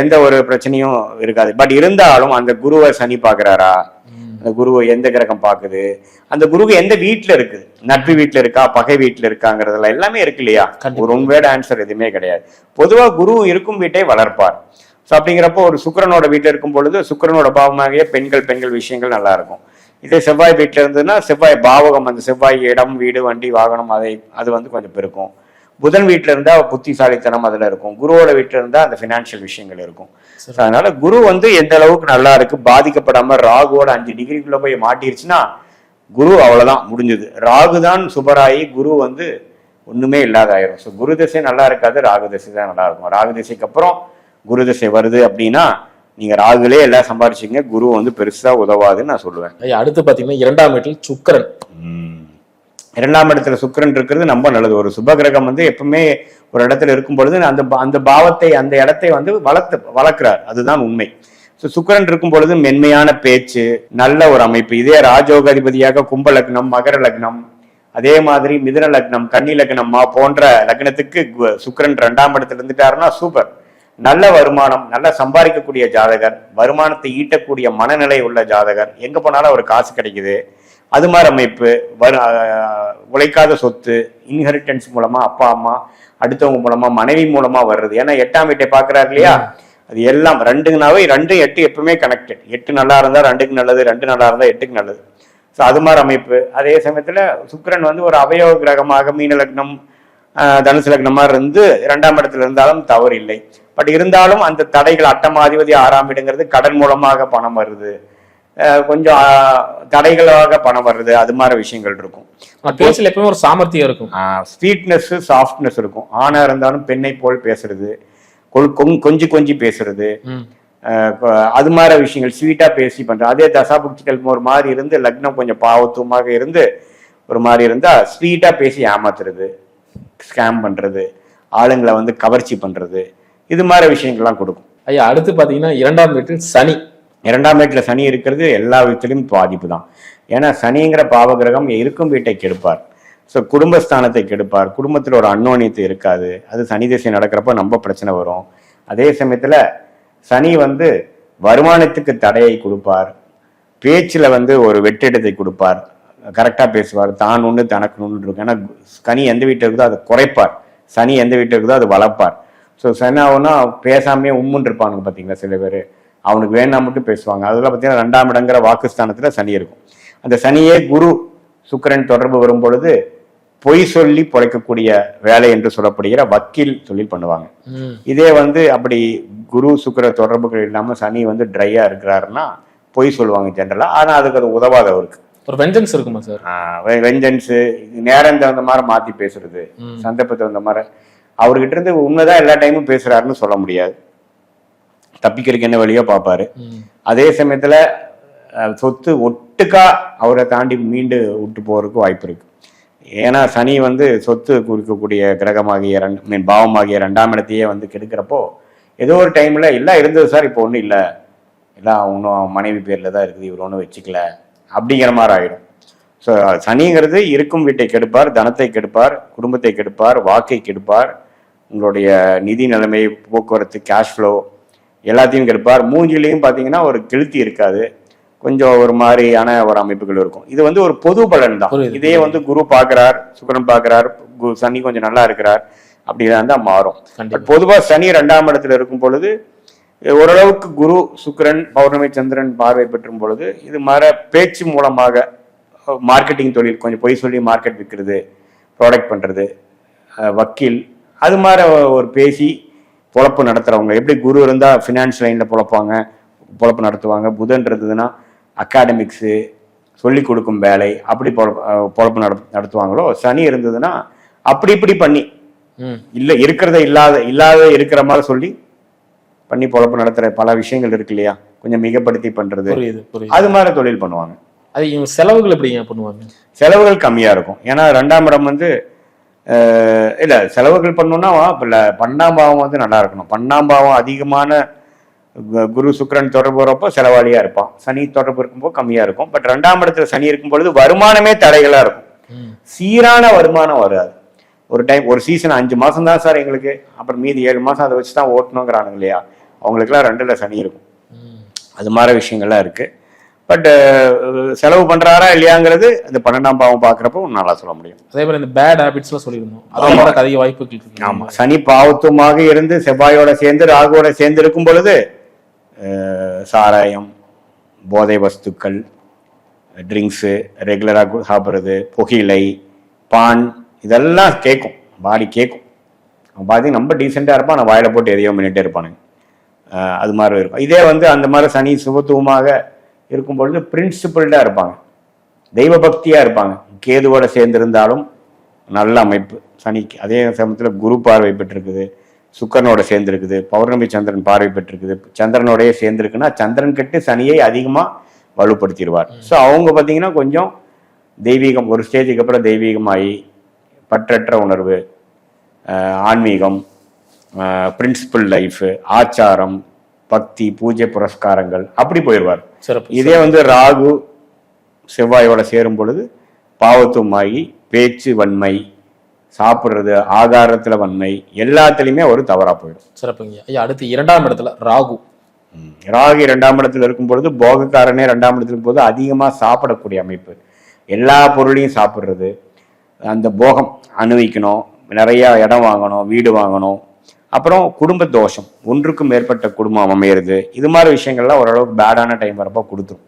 எந்த ஒரு பிரச்சனையும் இருக்காது. பட் இருந்தாலும் அந்த குருவை சனி பாக்குறாரா, அந்த குருவை எந்த கிரகம் பாக்குது, அந்த குருவு எந்த வீட்டுல இருக்கு, நட்பு வீட்டுல இருக்கா, பகை வீட்டுல இருக்காங்கிறதுல எல்லாமே இருக்கு இல்லையா. ஒரு ஒன் வேர்ட் ஆன்சர் எதுவுமே கிடையாது. பொதுவா குரு இருக்கும் வீட்டை வளர்ப்பார். ஸோ அப்படிங்கிறப்போ ஒரு சுக்கிரனோட வீட்டில் இருக்கும் பொழுது சுக்கிரனோட பாவமாகிய பெண்கள் விஷயங்கள் நல்லா இருக்கும். இதே செவ்வாய் வீட்டில் இருந்ததுன்னா செவ்வாய் பாவகம், அந்த செவ்வாய் இடம் வீடு வண்டி வாகனம் அது வந்து கொஞ்சம் பெருக்கும். புதன் வீட்டில் இருந்தால் புத்திசாலித்தனம் அதில் இருக்கும். குருவோட வீட்டில் இருந்தால் அந்த ஃபினான்ஷியல் விஷயங்கள் இருக்கும். அதனால குரு வந்து எந்த அளவுக்கு நல்லா இருக்கு, பாதிக்கப்படாம ராகுவோட 5 டிகிரிக்குள்ள போய் மாட்டிருச்சுன்னா குரு அவ்வளவுதான், முடிஞ்சது. ராகு தான் சுபராயி, குரு வந்து ஒண்ணுமே இல்லாத ஆயிரும். ஸோ குரு திசை நல்லா இருக்காது, ராகு திசை தான் நல்லா இருக்கும். ராகு திசைக்கு அப்புறம் குரு திசை வருது அப்படின்னா நீங்க ராகுலே எல்லாம் சம்பாரிச்சிங்க, குரு வந்து பெருசா உதவாதுன்னு நான் சொல்லுவேன். அடுத்து பாத்தீங்கன்னா 2ஆம் இடத்தில் சுக்கிரன். 2ஆம் இடத்துல சுக்கிரன் இருக்கிறது ரொம்ப நல்லது. ஒரு சுப கிரகம் வந்து எப்பவுமே ஒரு இடத்துல இருக்கும் பொழுது அந்த பாவத்தை அந்த இடத்தை வந்து வளர்க்கிறார், அதுதான் உண்மை. ஸோ சுக்கிரன் இருக்கும் பொழுது மென்மையான பேச்சு, நல்ல ஒரு அமைப்பு. இதே ராஜோகாதிபதியாக கும்ப லக்னம், மகர லக்னம், அதே மாதிரி மிதுன லக்னம், கன்னி லக்னம்மா போன்ற லக்னத்துக்கு சுக்கிரன் 2ஆம் இடத்துல இருந்துட்டாருன்னா சூப்பர். நல்ல வருமானம், நல்ல சம்பாதிக்கக்கூடிய ஜாதகர், வருமானத்தை ஈட்டக்கூடிய மனநிலை உள்ள ஜாதகர், எங்க போனாலும் ஒரு காசு கிடைக்குது, அது மாதிரி அமைப்பு. உழைக்காத சொத்து, இன்ஹெரிட்டன்ஸ் மூலமா அப்பா அம்மா அடுத்தவங்க மூலமா மனைவி மூலமா வர்றது. ஏன்னா 8ஆம் வீட்டை பாக்குறாரு இல்லையா, அது எல்லாம் 2னாவே 2 8 எப்பவுமே கனெக்டட். 8 நல்லா இருந்தா 2க்கு நல்லது, 2 நல்லா இருந்தா 8க்கு நல்லது. ஸோ அது மாதிரி அமைப்பு. அதே சமயத்துல சுக்கிரன் வந்து ஒரு அவயவ கிரகமாக மீன லக்னம் தனுசு லக்னமா இருந்து 2ஆம் இடத்துல இருந்தாலும் தவறு இல்லை. பட் இருந்தாலும் அந்த தடைகள், அட்டமாதிபதி 6ஆம் இடங்கிறது கடன் மூலமாக பணம் வருது, கொஞ்சம் தடைகளாக பணம் வருது, அது மாதிரி விஷயங்கள் இருக்கும். பேச்சில் எப்பவுமே ஒரு சாமர்த்தியம் இருக்கும், ஸ்வீட்னஸ் சாஃப்ட்னஸ் இருக்கும். ஆணா இருந்தாலும் பெண்ணை போல் பேசுறது, கொஞ்சி பேசுறது, அது மாதிரி விஷயங்கள் ஸ்வீட்டா பேசி பண்றது. அதே தசாபுக்திகள் ஒரு மாதிரி இருந்து லக்னம் கொஞ்சம் பாவத்துவமாக இருந்து ஒரு மாதிரி இருந்தா ஸ்வீட்டா பேசி ஏமாத்துறது, ஸ்கேம் பண்றது, ஆளுங்களை வந்து கவர்ச்சி பண்றது, இது மாதிரி விஷயங்கள்லாம் கொடுக்கும். ஐயா அடுத்து பாத்தீங்கன்னா 2ஆம் வீட்டில் சனி. 2ஆம் வீட்டுல சனி இருக்கிறது எல்லா வீட்டிலும் பாதிப்பு தான். ஏன்னா சனிங்கிற பாவகிரகம் இருக்கும் வீட்டை கெடுப்பார். ஸோ குடும்பஸ்தானத்தை கெடுப்பார். குடும்பத்தில் ஒரு அன்னோன்யத்தை இருக்காது. அது சனி திசை நடக்கிறப்ப ரொம்ப பிரச்சனை வரும். அதே சமயத்துல சனி வந்து வருமானத்துக்கு தடையை கொடுப்பார், பேச்சுல வந்து ஒரு வெற்றிடத்தை கொடுப்பார், கரெக்டா பேசுவார், தான் ஒன்று தனக்கு ஒன்று இருக்கும். ஏன்னா சனி எந்த வீட்டில் இருக்குதோ அதை குறைப்பார், சனி எந்த வீட்டில் இருக்குதோ அது வளர்ப்பார். ஸோ சனி ஆகுனா பேசாமே உம்முன்னு இருப்பானுங்க பார்த்தீங்களா சில பேர், அவனுக்கு வேணா மட்டும் பேசுவாங்க. அதெல்லாம் பார்த்தீங்கன்னா 2ஆம் இடங்கிற வாக்குஸ்தானத்துல சனி இருக்கும். அந்த சனியே குரு சுக்கிரன் தொடர்பு வரும் பொழுது பொய் சொல்லி பொழைக்கக்கூடிய வேலை என்று சொல்லப்படுகிற வக்கீல் தொழில் பண்ணுவாங்க. இதே வந்து அப்படி குரு சுக்கிர தொடர்புகள் இல்லாம சனி வந்து ட்ரையா இருக்கிறாருன்னா பொய் சொல்லுவாங்க ஜென்ரலா. ஆனா அதுக்கு அது உதவாத அவருக்கு. ஒரு வெஞ்சன்ஸ் இருக்குமா சார்? வெஞ்சன்ஸ், நேரம் தகுந்த மாதிரி மாத்தி பேசுறது, சந்தர்ப்பத்தை தகுந்த மாதிரி. அவர்கிட்ட இருந்து உண்மைதான் எல்லா டைமும் பேசுறாருன்னு சொல்ல முடியாது, தப்பிக்கிறதுக்கு என்ன வழியோ பார்ப்பாரு. அதே சமயத்துல சொத்து ஒட்டுக்கா அவரை தாண்டி மீண்டு விட்டு போறதுக்கு வாய்ப்பு இருக்கு. ஏன்னா சனி வந்து சொத்து குறிக்கக்கூடிய கிரகமாகிய பாவமாகிய 2ஆம் இடத்தையே வந்து கெடுக்கிறப்போ ஏதோ ஒரு டைம்ல எல்லாம் இருந்தது சார், இப்போ ஒன்றும் இல்லை, எல்லாம் ஒன்றும் மனைவி பேர்ல தான் இருக்குது, இவர் ஒன்றும் வச்சுக்கல அப்படிங்கிற மாதிரி ஆயிடும். ஸோ சனிங்கிறது இருக்கும் வீட்டை கெடுப்பார், தனத்தை கெடுப்பார், குடும்பத்தை கெடுப்பார், வாக்கை கெடுப்பார், உங்களுடைய நிதி நிலைமை, போக்குவரத்து, கேஷ் ஃப்ளோ எல்லாத்தையும் கெடுப்பார். மூஞ்சிலையும் பார்த்தீங்கன்னா ஒரு கெளுத்தி இருக்காது, கொஞ்சம் ஒரு மாதிரியான ஒரு அமைப்புகள் இருக்கும். இது வந்து ஒரு பொது பலன் தான். இதே வந்து குரு பார்க்கிறார், சுக்கிரன் பார்க்கிறார், சனி கொஞ்சம் நல்லா இருக்கிறார் அப்படிதான் தான் மாறும். பொதுவா சனி 2ஆம் இடத்துல இருக்கும் பொழுது ஓரளவுக்கு குரு சுக்கிரன் பௌர்ணமி சந்திரன் பார்வை பெற்றும் பொழுது இது மாதிரி பேச்சு மூலமாக மார்க்கெட்டிங் தொழில், கொஞ்சம் பொய் சொல்லி மார்க்கெட் விற்கிறது, ப்ராடக்ட் பண்றது, வக்கீல், அது மாதிரி ஒரு பேசி பொழப்பு நடத்துறவங்க. எப்படி குரு இருந்தா ஃபினான்ஸ் லைன்ல பொழப்பு நடத்துவாங்க, புதன் இருந்ததுன்னா அகாடமிக்ஸு, சொல்லிக் கொடுக்கும் வேலை, அப்படி பொழப்பு நடத்துவாங்களோ, சனி இருந்ததுன்னா அப்படி இப்படி பண்ணி இல்லை இருக்கிறத இல்லாத இருக்கிற மாதிரி சொல்லி பண்ணி பொழப்பு நடத்துற பல விஷயங்கள் இருக்கு இல்லையா, கொஞ்சம் மிகப்படுத்தி பண்றது, அது மாதிரி தொழில் பண்ணுவாங்க. அது செலவுகள் எப்படிங்க பண்ணுவாங்க? செலவுகள் கம்மியா இருக்கும். ஏன்னா 2ஆம் இடம் வந்து இல்ல செலவுகள் பண்ணணும்னா 12ஆம் பாவம் வந்து நல்லா இருக்கணும். 12ஆம் பாவம் அதிகமான குரு சுக்கிரன் தொடர்பு வரப்போ செலவாளியா இருப்பான், சனி தொடர்பு இருக்கும்போது கம்மியா இருக்கும். பட் 2ஆம் இடத்துல சனி இருக்கும் பொழுது வருமானமே தடைகளா இருக்கும், சீரான வருமானம் வராது. ஒரு டைம் ஒரு சீசன் 5 மாசம் தான் சார் எங்களுக்கு, அப்புறம் மீதி 7 மாசம் அதை வச்சுதான் ஓட்டணுங்கிறானுங்க இல்லையா, அவங்களுக்குலாம் 2ல சனி இருக்கும். அது மாதிரி விஷயங்கள்லாம் இருக்கு. பட் செலவு பண்றாரா இல்லையாங்கிறது இந்த 12ஆம் பாவம் பாக்குறப்போ நல்லா சொல்ல முடியும். அதே மாதிரி இந்த பேட் ஹேபிட்ஸ் எல்லாம் சொல்லிருந்தோம், அதோட அதிக வாய்ப்புகள் இருக்கு. ஆமா, சனி பாவத்துவமாக இருந்து செவ்வாயோட சேர்ந்து ராகுவோட சேர்ந்து இருக்கும் பொழுது சாராயம், போதை வஸ்துக்கள், ட்ரிங்க்ஸு ரெகுலராக சாப்பிட்றது, புகையிலை, பான், இதெல்லாம் கேட்கும், பாடி கேட்கும். அவன் பார்த்தீங்கன்னா ரொம்ப டீசெண்டாக இருப்பான், நான் வாயில போட்டு எதையோ பண்ணிகிட்டே இருப்பானுங்க. அது மாதிரி இருக்கும். இதே அந்த மாதிரி சனி சுபத்துவமாக இருக்கும் பொழுது பிரின்சிபிள்டாக இருப்பாங்க, தெய்வ பக்தியாக இருப்பாங்க. கேதுவோட சேர்ந்திருந்தாலும் நல்ல அமைப்பு சனிக்கு. அதே சமயத்தில் குரு பார்வை பெற்றிருக்குது, சுக்கரனோட சேர்ந்துருக்குது, பௌர்ணமி சந்திரன் பார்வை பெற்றிருக்குது, சந்திரனோடய சேர்ந்துருக்குன்னா சந்திரன் கெட்டு சனியை அதிகமாக வலுப்படுத்திடுவார். ஸோ அவங்க பார்த்தீங்கன்னா கொஞ்சம் தெய்வீகம், ஒரு ஸ்டேஜுக்கு அப்புறம் தெய்வீகமாகி பற்றற்ற உணர்வு, ஆன்மீகம், பிரின்சிபல் லைஃபு, ஆச்சாரம், பக்தி, பூஜை புரஸ்காரங்கள் அப்படி போயிடுவார். இதே ராகு செவ்வாயோட சேரும் பொழுது பாவத்துவமாகி பேச்சு வன்மை, சாப்பிட்றது, ஆகாரத்துல வன்மை, எல்லாத்துலயுமே ஒரு தவறா போயிடும். சிறப்புங்க ஐயா. அடுத்து 2ஆம் இடத்துல ராகு. ராகு 2ஆம் இடத்துல இருக்கும் பொழுது போகக்காரனே 2ஆம் இடத்துல இருக்கும் போது அதிகமா சாப்பிடக்கூடிய அமைப்பு, எல்லா பொருளையும் சாப்பிட்றது, அந்த போகம் அனுபவிக்கணும், நிறைய இடம் வாங்கணும், வீடு வாங்கணும், அப்புறம் குடும்ப தோஷம், ஒன்றுக்கும் மேற்பட்ட குடும்பம் அமையிறது, இது மாதிரி விஷயங்கள்லாம் ஓரளவுக்கு பேடான டைம் வரப்போ கொடுத்துரும்.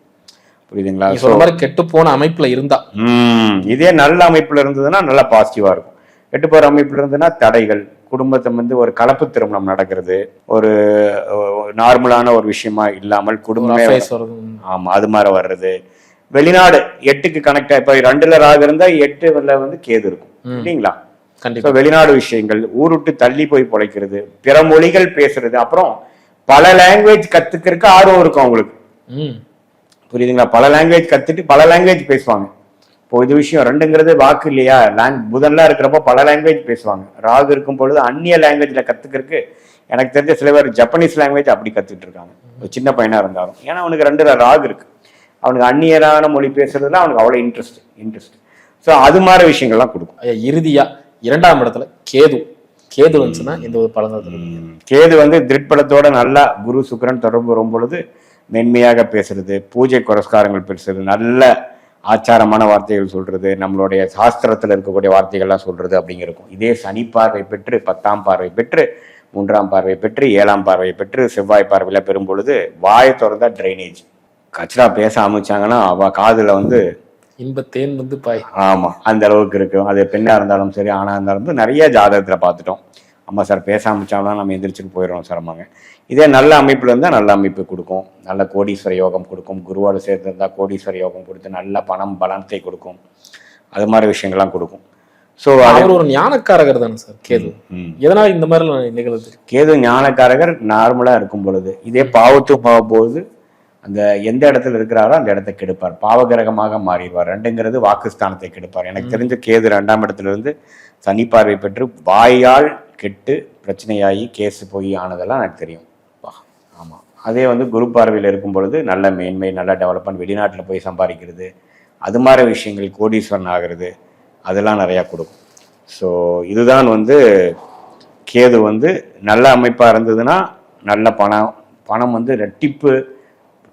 புரியுதுங்களா? மாதிரி கெட்டு போன அமைப்புல இருந்தா, இதே நல்ல அமைப்புல இருந்ததுன்னா நல்லா பாசிட்டிவா இருக்கும். கெட்டு போற அமைப்புல இருந்ததுன்னா தடைகள், குடும்பத்தை ஒரு கலப்பு திருமணம் நடக்கிறது, ஒரு நார்மலான ஒரு விஷயமா இல்லாமல் குடும்பமே, ஆமா அது மாதிரி வர்றது, வெளிநாடு 8க்கு கனெக்ட், இப்ப 2ல ராகு இருந்தா 8ல கேது இருக்கும் இல்லைங்களா? கண்டிப்பா வெளிநாடு விஷயங்கள், ஊர் விட்டு தள்ளி போய் பொழைக்கிறது, பிற மொழிகள் பேசுறது, அப்புறம் பல லாங்குவேஜ் கத்துக்கிறதுக்கு ஆர்வம் இருக்கும் அவங்களுக்கு. புரியுதுங்களா? பல லாங்குவேஜ் கத்துட்டு பல லாங்குவேஜ் பேசுவாங்க. இப்போ இது விஷயம் 2ங்கிறது வாக்கு இல்லையா? புதன்லாம் இருக்கிறப்போ பல லாங்குவேஜ் பேசுவாங்க. ராகு இருக்கும் பொழுது அந்நிய லாங்குவேஜ்ல கத்துக்கிறதுக்கு எனக்கு தெரிஞ்ச சில பேர் ஜப்பனீஸ் லாங்குவேஜ் அப்படி கத்துட்டு இருக்காங்க, ஒரு சின்ன பையனா இருந்தாலும். ஏன்னா அவனுக்கு 2ல ராகு இருக்கு, அவனுக்கு அந்நியரான மொழி பேசுறதுல அவனுக்கு அவ்வளவு இன்ட்ரெஸ்ட். ஸோ அது மாதிரி விஷயங்கள்லாம் கொடுக்கும். இறுதியா 2ஆம் இடத்துல கேது வந்துச்சுன்னா இந்த ஒரு பலன். கேது திருட்பலத்தோட நல்லா குரு சுக்கிரன் தொடர்பு வரும் பொழுது மென்மையாக பேசுறது, பூஜை புரஸ்காரங்கள் பேசுறது, நல்ல ஆச்சாரமான வார்த்தைகள் சொல்றது, நம்மளுடைய சாஸ்திரத்துல இருக்கக்கூடிய வார்த்தைகள்லாம் சொல்றது அப்படிங்கிறக்கும். இதே சனி பார்வை பெற்று 10ஆம் பார்வை பெற்று 3ஆம் பார்வை பெற்று 7ஆம் பார்வை பெற்று செவ்வாய் பார்வையில பெறும் பொழுது வாயை திறந்தா ட்ரைனேஜ், கச்சரா பேச ஆரம்பிச்சாங்கன்னா அவ காதுல இன்பத்தேன் பாய். ஆமா, அந்த அளவுக்கு இருக்கும். அது பெண்ணா இருந்தாலும் சரி ஆணா இருந்தாலும் நிறைய ஜாதகத்துல பார்த்துட்டோம். அம்மா சார் பேச ஆரம்பிச்சாலும் நம்ம எந்திரிச்சுட்டு போயிடுறோம் சிரமங்க. இதே நல்ல அமைப்புல இருந்தால் நல்ல அமைப்பு கொடுக்கும், நல்ல கோடீஸ்வர யோகம் கொடுக்கும், குருவோடு சேர்த்து இருந்தால் கோடீஸ்வர யோகம் கொடுத்து நல்ல பணம் பலத்தை கொடுக்கும், அது மாதிரி விஷயங்கள்லாம் கொடுக்கும். ஸோ அவர் ஒரு ஞானக்காரகர் தானே சார் கேது? எதனால் இந்த மாதிரி நிகழ்வு? கேது ஞானக்காரகர் நார்மலா இருக்கும் பொழுது, இதே பாவத்து போகும்போது அந்த எந்த இடத்துல இருக்கிறாரோ அந்த இடத்த கெடுப்பார், பாவகிரகமாக மாறிடுவார். 2ங்கிறது வாக்குஸ்தானத்தை கெடுப்பார். எனக்கு தெரிஞ்ச கேது 2ஆம் இடத்துல இருந்து சனி பார்வை பெற்று வாயால் கெட்டு பிரச்சனையாகி கேஸ் போய் ஆனதெல்லாம் எனக்கு தெரியும். ஆமாம். அதே குரு பார்வையில் இருக்கும் பொழுது நல்ல மேன்மை, நல்ல டெவலப்மெண்ட், வெளிநாட்டில் போய் சம்பாதிக்கிறது, அது மாதிரி விஷயங்கள், கோடீஸ்வரன் ஆகிறது, அதெல்லாம் நிறையா கொடுக்கும். ஸோ இதுதான் கேது நல்ல அமைப்பாக இருந்ததுன்னா நல்ல பணம் ரெட்டிப்பு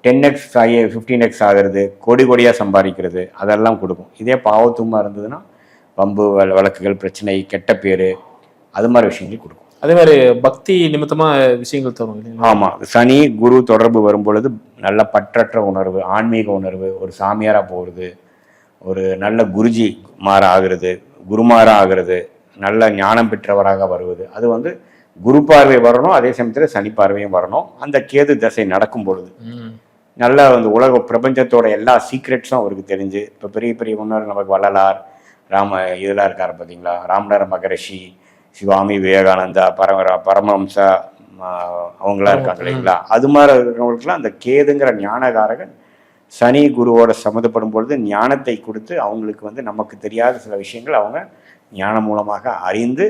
10x 15x ஆகிறது, கோடியாக சம்பாதிக்கிறது, அதெல்லாம் கொடுக்கும். இதே பாவத்துவமாக இருந்ததுன்னா வம்பு வழக்குகள், பிரச்சனை, கெட்ட பேர், அது மாதிரி விஷயங்கள் கொடுக்கும். அதே மாதிரி பக்தி நிமித்தமா விஷயங்கள் தரும். ஆமா, சனி குரு தொடர்பு வரும் பொழுது நல்ல பற்றற்ற உணர்வு, ஆன்மீக உணர்வு, ஒரு சாமியாரா போகிறது, ஒரு நல்ல குருஜி மாற ஆகிறது, குருமாரா ஆகிறது, நல்ல ஞானம் பெற்றவராக வருவது, அது குரு பார்வை வரணும், அதே சமயத்தில் சனி பார்வையும் வரணும். அந்த கேது தசை நடக்கும் பொழுது நல்ல உலக பிரபஞ்சத்தோட எல்லா சீக்ரெட்ஸும் அவருக்கு தெரிஞ்சு, இப்போ பெரிய பெரிய முன்னோர் நமக்கு வள்ளலார், இதெல்லாம் இருக்காரு பார்த்தீங்களா, ராமநாத மகரிஷி, சிவாமி விவேகானந்தா, பரமஹம்சா, அவங்களாம் இருக்காங்க இல்லைங்களா, அது மாதிரி இருக்கிறவங்களுக்குலாம் அந்த கேதுங்கிற ஞானகாரகன் சனி குருவோட சம்மந்தப்படும் பொழுது ஞானத்தை கொடுத்து அவங்களுக்கு நமக்கு தெரியாத சில விஷயங்கள் அவங்க ஞானம் மூலமாக அறிந்து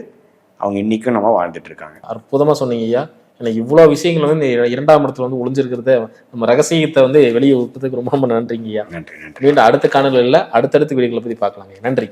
அவங்க இன்னைக்கும் நம்ம வாழ்ந்துட்டு இருக்காங்க. அற்புதமா சொன்னீங்க ஐயா. எனக்கு இவ்வளவு விஷயங்கள் 2ஆம் இடத்துல ஒளிஞ்சிருக்கிறத, நம்ம ரகசியத்தை வெளியே விட்டதுக்கு ரொம்ப ரொம்ப நன்றிங்க ஐயா. நன்றி. மீண்டும் அடுத்த காணொலியில் அடுத்தடுத்த வீடியோக்களை பற்றி பார்க்கலாங்க. நன்றி.